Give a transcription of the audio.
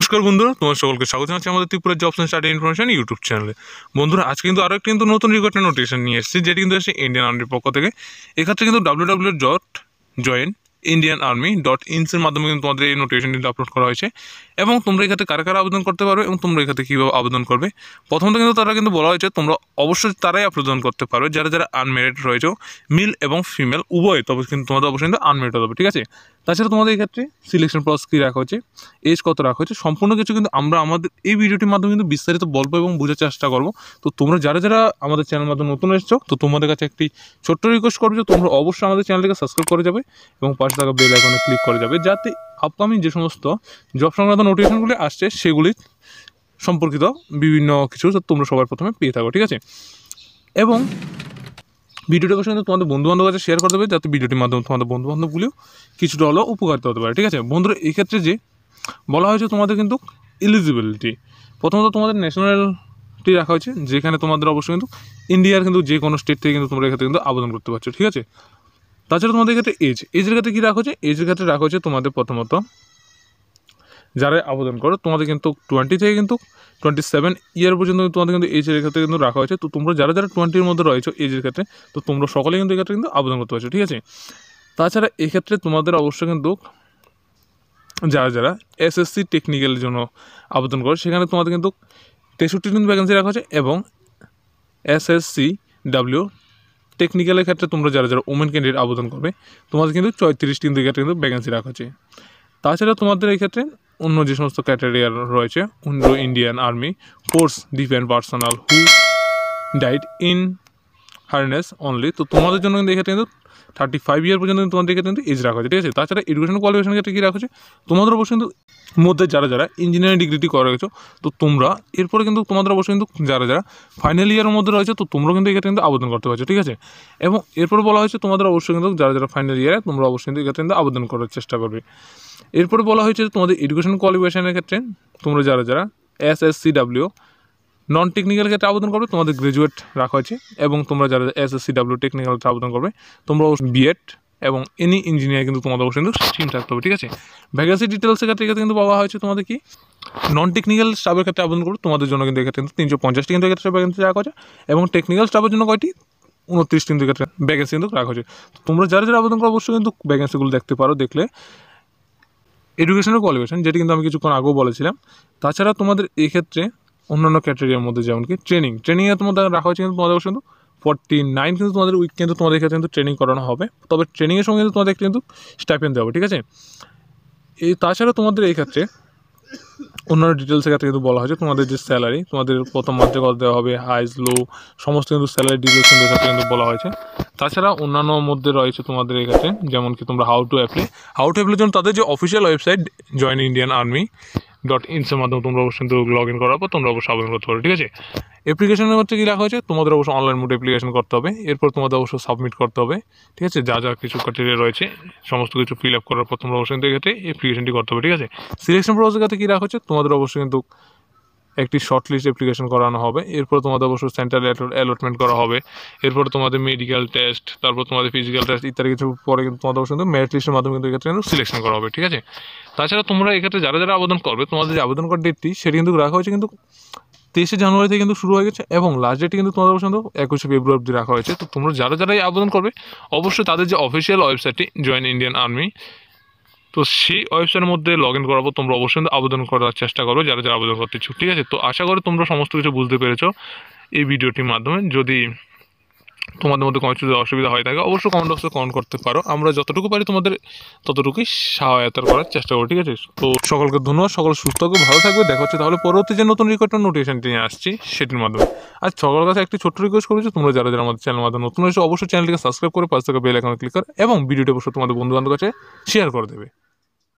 নমস্কার বন্ধুরা, তোমার সকলকে স্বাগত জানাচ্ছি আমাদের Tripura jobs and study information YouTube চ্যানেলে। বন্ধুরা, আজকে কিন্তু আরও একটি নতুন রিক্রুটমেন্ট নোটিফিকেশন নিয়ে এসেছি, যেটি কিন্তু এসেছে ইন্ডিয়ান আর্মির পক্ষ থেকে। এক্ষেত্রে কিন্তু www.joinindianarmy.in এর মাধ্যমে কিন্তু তোমাদের এই নোটিফিকেশনটি আপলোড করা হয়েছে। এবং তোমরা এক্ষেত্রে কারা কারা আবেদন করতে পারবে এবং তোমরা এক্ষেত্রে কীভাবে আবেদন করবে, প্রথমত কিন্তু তারা কিন্তু বলা হয়েছে তোমরা অবশ্যই তারাই আবেদন করতে পারবে যারা যারা আনমেরিড রয়েছে, মেল এবং ফিমেল উভয়, তবে কিন্তু তোমাদের অবশ্যই কিন্তু আনমেরিড হতে হবে, ঠিক আছে। তাছাড়া তোমাদের এই ক্ষেত্রে সিলেকশন প্রসেস কী রাখা হয়েছে, এজ কত রাখা হয়েছে, সম্পূর্ণ কিছু কিন্তু আমরা আমাদের এই ভিডিওটির মাধ্যমে কিন্তু বিস্তারিত বলবো এবং বোঝার চেষ্টা করবো। তো তোমরা যারা যারা আমাদের চ্যানেলের মাধ্যমে নতুন এসেছো, তো তোমাদের কাছে একটি ছোট্ট রিকোয়েস্ট করবো যে তোমরা অবশ্যই আমাদের চ্যানেলটিকে সাবস্ক্রাইব করে যাবে এবং পাশে থাকা বেল আইকনে ক্লিক করে যাবে, যাতে আপকামিং যে সমস্ত জব সংক্রান্ত নোটিফিকেশনগুলি আসছে সেগুলি সম্পর্কিত বিভিন্ন কিছু তোমরা সবার প্রথমে পেয়ে থাকো, ঠিক আছে। এবং ভিডিওটি অবশ্যই কিন্তু তোমাদের বন্ধুবান্ধব কাছে শেয়ার করে দেবে, যাতে ভিডিওটির মাধ্যমে তোমাদের বন্ধুবান্ধবগুলিও কিছুটা হলেও উপকারিত হতে পারে, ঠিক আছে। বন্ধুরা, এই ক্ষেত্রে যে বলা হয়েছে তোমাদের কিন্তু এলিজিবিলিটি, প্রথমত তোমাদের ন্যাশনালিটি রাখা হয়েছে, যেখানে তোমাদের অবশ্যই কিন্তু ইন্ডিয়ার কিন্তু যে কোনো স্টেট থেকে কিন্তু তোমরা এক্ষেত্রে কিন্তু আবেদন করতে পারছো, ঠিক আছে। তাছাড়া তোমাদের ক্ষেত্রে এজের ক্ষেত্রে কী রাখা হয়েছে, এজের ক্ষেত্রে রাখা হয়েছে তোমাদের প্রথমত যারা আবেদন করো তোমাদের কিন্তু 20 থেকে কিন্তু 27 ইয়ার পর্যন্ত তোমাদের কিন্তু এজের ক্ষেত্রে কিন্তু রাখা হয়েছে। তো তোমরা যারা যারা 20-র মধ্যে রয়েছো এজের ক্ষেত্রে, তো তোমরা সকলে কিন্তু এক্ষেত্রে কিন্তু আবেদন করতে পারছো, ঠিক আছে। তাছাড়া এক্ষেত্রে তোমাদের অবশ্যই কিন্তু যারা যারা এসএসসি টেকনিক্যালের জন্য আবেদন করে, সেখানে তোমাদের কিন্তু 63 দিন ভ্যাকেন্সি রাখা হয়েছে। এবং SSCW টেকনিক্যালের ক্ষেত্রে তোমরা যারা যারা ওমেন ক্যান্ডিডেট আবেদন করবে, তোমাদের কিন্তু 34 দিন ক্ষেত্রে কিন্তু ভ্যাকেন্সি রাখা হয়েছে। তাছাড়া তোমাদের এই ক্ষেত্রে অন্য যে সমস্ত ক্যাটাগরি রয়েছে, Indian army force defence personal who died in harness only, তো তোমাদের জন্য কিন্তু এক্ষেত্রে কিন্তু 35 ইয়ার পর্যন্ত তোমাদের ক্ষেত্রে কিন্তু এজ রাখা হয়েছে, ঠিক আছে। তাছাড়া এডুকেশন কোয়ালিফিকেশন ক্ষেত্রে কী রাখা হয়েছে, তোমাদের অবশ্যই কিন্তু মধ্যে যারা যারা ইঞ্জিনিয়ারিং ডিগ্রিটি করে গেছো, তো তোমরা এরপরে কিন্তু তোমাদের অবশ্যই কিন্তু যারা যারা ফাইনাল ইয়ারের মধ্যে রয়েছে, তো তোমরা কিন্তু এক্ষেত্রে কিন্তু আবেদন করতে পারছো, ঠিক আছে। এবং এরপরে বলা হয়েছে তোমাদের অবশ্যই কিন্তু যারা যারা ফাইনাল ইয়ারে তোমরা অবশ্যই কিন্তু এক্ষেত্রে কিন্তু আবেদন করার চেষ্টা করবে। এরপরে বলা হয়েছে তোমাদের এডুকেশন কোয়ালিফিকেশনের ক্ষেত্রে তোমরা যারা যারা SSCW নন টেকনিক্যাল ক্ষেত্রে আবেদন করবে, তোমাদের গ্রাজুয়েট রাখা হয়েছে। এবং তোমরা যারা SSCW টেকনিক্যাল আবেদন করবে, তোমরা বিএড এবং এনি ইঞ্জিনিয়ার কিন্তু তোমাদের অবশ্যই কিন্তু স্ট্রিম থাকতে হবে, ঠিক আছে। ভ্যাকেন্সি ডিটেলসের ক্ষেত্রে কিন্তু বলা হয়েছে তোমাদের কি নন টেকনিক্যাল স্টাফের ক্ষেত্রে আবেদন করবে, তোমাদের জন্য কিন্তু এক্ষেত্রে কিন্তু 350টি কিন্তু এক্ষেত্রে ভ্যাকেন্সি রাখা হয়েছে। এবং টেকনিক্যাল স্টাফের জন্য কয়টি 29 কিন্তু এক্ষেত্রে ভ্যাকেন্সি কিন্তু রাখা হয়েছে। তোমরা যারা যারা আবেদন করো অবশ্যই কিন্তু ভ্যাকেন্সিগুলো দেখতে পারো, দেখলে এডুকেশনের কোয়ালিফিকেশন, যেটি কিন্তু আমি কিছুক্ষণ আগেও বলেছিলাম। তাছাড়া তোমাদের এক্ষেত্রে অন্যান্য ক্যাটেগরির মধ্যে যেমন কি ট্রেনিংয়ে তোমাদের রাখা হয়েছে কিন্তু তোমাদের অবশ্যই কিন্তু 49 কিন্তু তোমাদের উইক কিন্তু তোমাদের ক্ষেত্রে কিন্তু ট্রেনিং করানো হবে, তবে ট্রেনিংয়ের সঙ্গে কিন্তু তোমাদের কিন্তু স্টাইপেন্ড দেওয়া হবে, ঠিক আছে। তাছাড়া তোমাদের এই ক্ষেত্রে অন্যান্য ডিটেলসের ক্ষেত্রে কিন্তু বলা হয়েছে তোমাদের যে স্যালারি, তোমাদের প্রথম মাসে কত দেওয়া হবে, হাইজ লো সমস্ত কিন্তু স্যালারি ডিটেলস কিন্তু এক্ষেত্রে কিন্তু বলা হয়েছে। তাছাড়া অন্যান্য মধ্যে রয়েছে তোমাদের এই ক্ষেত্রে যেমন কি তোমরা হাউ টু অ্যাপ্লাইয়ের জন্য তাদের যে অফিসিয়াল ওয়েবসাইট joinindianarmy.in এর মাধ্যমে তোমরা অবশ্যই কিন্তু লগ ইন করার পর তোমরা অবশ্যই আবেদন করতে পারো, ঠিক আছে। অ্যাপ্লিকেশনের হচ্ছে কী রাখা হয়েছে, তোমাদের অবশ্যই অনলাইন মোড অ্যাপ্লিকেশন করতে হবে, এরপর তোমাদের অবশ্যই সাবমিট করতে হবে, ঠিক আছে। যা যা কিছু ক্রাইটেরিয়া রয়েছে সমস্ত কিছু ফিল আপ করার পর তোমরা অবশ্যই কিন্তু এক্ষেত্রে অ্যাপ্লিকেশনটি করতে হবে, ঠিক আছে। সিলেকশন প্রসেসের ক্ষেত্রে কী রাখা হচ্ছে, তোমাদের অবশ্যই কিন্তু একটি শর্ট লিস্ট অ্যাপ্লিকেশন করানো হবে, এরপর তোমাদের অবশ্যই সেন্টার অ্যালটমেন্ট করা হবে, এরপর তোমাদের মেডিকেল টেস্ট, তারপর তোমাদের ফিজিক্যাল টেস্ট ইত্যাদি কিছু পরে কিন্তু তোমাদের অবশ্যই কিন্তু মেরিট লিস্টের মাধ্যমে কিন্তু এক্ষেত্রে কিন্তু সিলেকশন করা হবে, ঠিক আছে। তাছাড়া তোমরা এক্ষেত্রে যারা যারা আবেদন করবে, তোমাদের যে আবেদন করার ডেটটি সেটি কিন্তু রাখা হয়েছে কিন্তু 23শে জানুয়ারি থেকে কিন্তু শুরু হয়ে গেছে, এবং লাস্ট ডেটটি কিন্তু তোমাদের অবশ্যই কিন্তু 21শে ফেব্রুয়ারি অবধি রাখা হয়েছে। তো তোমরা যারা যারাই আবেদন করবে অবশ্যই তাদের যে অফিসিয়াল ওয়েবসাইটটি জয়েন ইন্ডিয়ান আর্মি, তো সেই ওয়েবসাইটের মধ্যে লগ ইন করাবো, তোমরা অবশ্যই আবেদন করার চেষ্টা করো যারা যারা আবেদন করতে ইচ্ছুক, ঠিক আছে। তো আশা করি তোমরা সমস্ত কিছু বুঝতে পেরেছো এই ভিডিওটির মাধ্যমে। যদি তোমাদের মধ্যে কোনো কিছু অসুবিধা হয়ে থাকে অবশ্যই কমেন্ট বক্সে কমেন্ট করতে পারো, আমরা যতটুকু পারি তোমাদের ততটুকুই সহায়তা করার চেষ্টা করো, ঠিক আছে। তো সকলকে ধন্যবাদ, সকল সুস্থ থাকবে, ভালো থাকবে, দেখা হচ্ছে তাহলে পরবর্তী যে নতুন রিক্রুটমেন্ট নোটিফিকেশনটি নিয়ে আসছি সেটির মাধ্যমে। আর সকলের কাছে একটি ছোট্ট রিকোয়েস্ট করেছি, তোমরা যারা যারা আমাদের চ্যানেলের মাধ্যমে নতুন হয়েছে অবশ্যই চ্যানেলটিকে সাবস্ক্রাইব করে পাশে থাকা বেল আইকনে ক্লিক করে এবং ভিডিওটি অবশ্যই তোমাদের বন্ধু বান্ধবের কাছে শেয়ার করে দেবে।